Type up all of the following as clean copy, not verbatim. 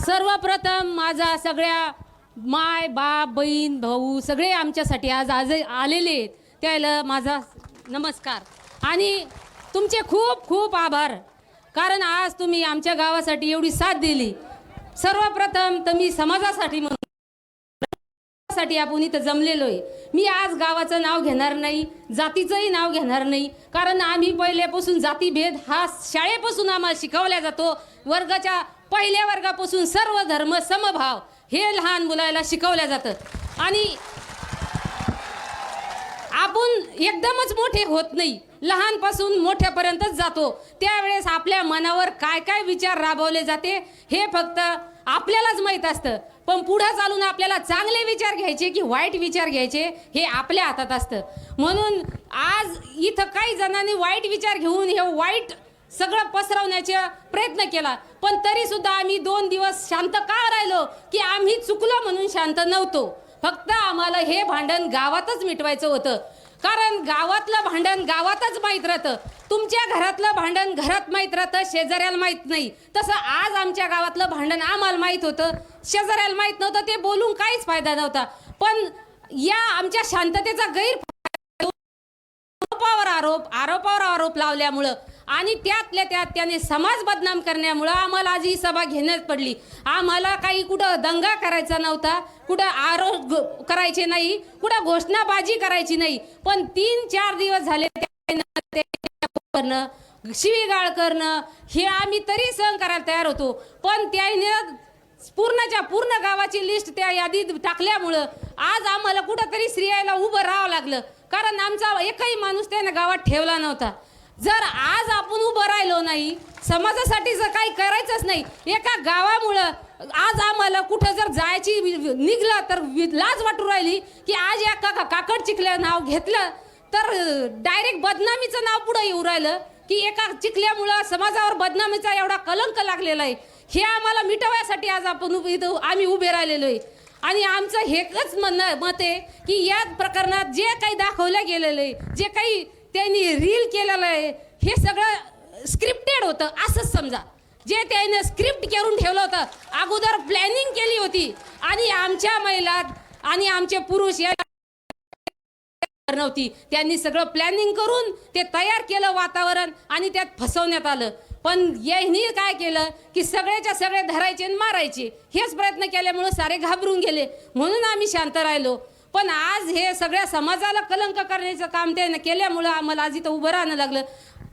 सर्वप्रथम माझा सगळ्या माय बाप बहीण भाऊ सगळे आमच्यासाठी आज आलेले आहेत, त्याला माझा नमस्कार आणि तुमचे खूप खूप आभार, कारण आज तुम्ही आमच्या गावासाठी एवढी साथ दिली। सर्वप्रथम तुम्ही समाजासाठी साठी आपण इथं जमलेलो आहे। मी आज गावाचं नाव घेणार नाही, जातीचंही नाव घेणार नाही, कारण आम्ही पहिल्यापासून जातीभेद हा शाळेपासून आम्हाला शिकवला जातो। वर्गाच्या पहिल्या वर्गापासून सर्व धर्म समभाव हे लहान मुलाला शिकवलं जातं आणि आपण एकदमच मोठे होत नाही, लहानपासून मोठ्यापर्यंतच जातो। त्यावेळेस आपल्या मनावर काय काय विचार राबवले जाते हे फक्त आपल्यालाच माहित असतं, पण पुढे चालून आपल्याला चांगले विचार घ्यायचे की वाईट विचार घ्यायचे हे आपल्या हातात असतं। म्हणून आज इथं काही जणांनी वाईट विचार घेऊन हे वाईट सगळं पसरवण्याचा प्रयत्न केला, पण तरी सुद्धा आम्ही 2 दिवस शांत का राहिलो की आम्ही चुकलो म्हणून शांत नव्हतो। फक्त आम्हाला हे भांडण गावातच मिटवायचं होतं, कारण गावातलं भांडण गावातच माहीत राहतं। तुमच्या घरातलं भांडण घरात माहीत राहतं, शेजाऱ्याला माहीत नाही। तसं आज आमच्या गावातलं भांडण आम्हाला माहीत होतं, शेजाऱ्याला माहीत नव्हतं, ते बोलून काहीच फायदा नव्हता। पण या आमच्या शांततेचा आरोपावर आरोप लावल्यामुळं आणि त्यातल्या त्यात त्याने समाज बदनाम करण्यामुळं आम्हाला आज ही सभा घेण्यात पडली। आम्हाला काही कुठं दंगा करायचा नव्हता, कुठं आरोप करायचे नाही, कुठं घोषणाबाजी करायची नाही, पण 3-4 दिवस झाले शिवीगाळ करणं हे आम्ही तरी सहन करायला तयार होतो, पण त्याने पूर्णच्या पूर्ण गावाची लिस्ट त्या यादीत टाकल्यामुळं आज आम्हाला कुठंतरी स्त्रियाला उभं राहावं लागलं, कारण आमचा एकही माणूस त्याने गावात ठेवला नव्हता। जर आज आपण उभं राहिलो नाही, समाजासाठी जर काही करायचंच नाही, एका गावामुळं आज आम्हाला कुठं जर जायची निघलं तर लाज वाटू राहिली की आज या काकड चिखल्या नाव घेतलं तर डायरेक्ट बदनामीचं नाव पुढे येऊ राहिलं की एका चिखल्यामुळं समाजावर बदनामीचा एवढा कलंक लागलेला आहे। हे आम्हाला मिटवण्यासाठी आज आपण आम्ही उभे राहिलेलो आहे आणि आमचं हेच मत आहे की या प्रकरणात जे काही दाखवलं गेलेलं आहे, जे काही त्यांनी रील केलेलं आहे, हे सगळं स्क्रिप्टेड होतं असंच समजा। जे त्याने स्क्रिप्ट करून ठेवलं होतं, अगोदर प्लॅनिंग केली होती आणि आमच्या महिला आणि आमचे पुरुष या नव्हती, त्यांनी सगळं प्लॅनिंग करून ते तयार केलं वातावरण आणि त्यात फसवण्यात आलं। पण यांनी काय केलं की सगळ्याच्या सगळे धरायचे आणि मारायचे हेच प्रयत्न केल्यामुळे सारे घाबरून गेले, म्हणून आम्ही शांत राहिलो। पण आज हे सगळ्या समाजाला कलंक करण्याचं काम त्याने केल्यामुळं आम्हाला आज इथं उभं राहणं लागलं।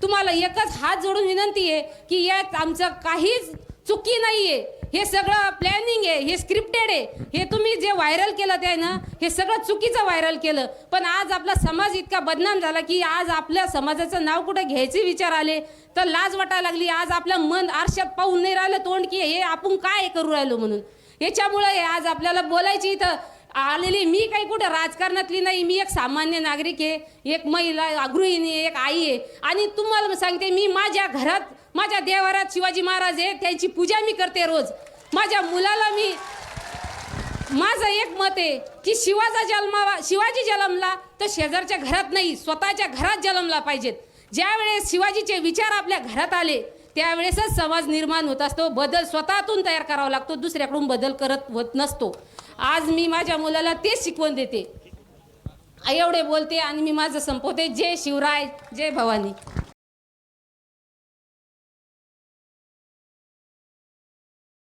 तुम्हाला एकच हात जोडून विनंती आहे की यात आमचं काहीच चुकी नाही आहे, हे सगळं प्लॅनिंग आहे, हे स्क्रिप्टेड आहे। हे तुम्ही जे व्हायरल केलं ते ना, हे सगळं चुकीचं व्हायरल केलं, पण आज आपला समाज इतका बदनाम झाला की आज आपल्या समाजाचं नाव कुठं घ्यायचे विचार आले तर लाज वाटायला लागली। आज आपलं मन आरशात पाहून नाही राहिलं तोंड की हे आपण काय करू राहिलो म्हणून। याच्यामुळे आज आपल्याला बोलायची इथं आलेली मी काही कुठं राजकारणातली नाही, मी एक सामान्य नागरिक आहे, एक महिला गृहिणी आहे, एक आई आहे आणि तुम्हाला सांगते मी माझ्या घरात माझ्या देवारात शिवाजी महाराज आहे, त्यांची पूजा मी करते रोज। माझ्या मुलाला माझं एक मत आहे की शिवाजी जन्मला तर शेजारच्या घरात नाही, स्वतःच्या घरात जन्मला पाहिजेत। ज्यावेळेस शिवाजीचे विचार आपल्या घरात आले त्यावेळेसच समाज निर्माण होत असतो, बदल स्वतःतून तयार करावा लागतो, दुसऱ्याकडून बदल करत होत नसतो। आज मी माझ्या मुलाला तेच शिकवण देते, एवढे बोलते आणि मी माझं संपवते। जय शिवराय, जय भवानी।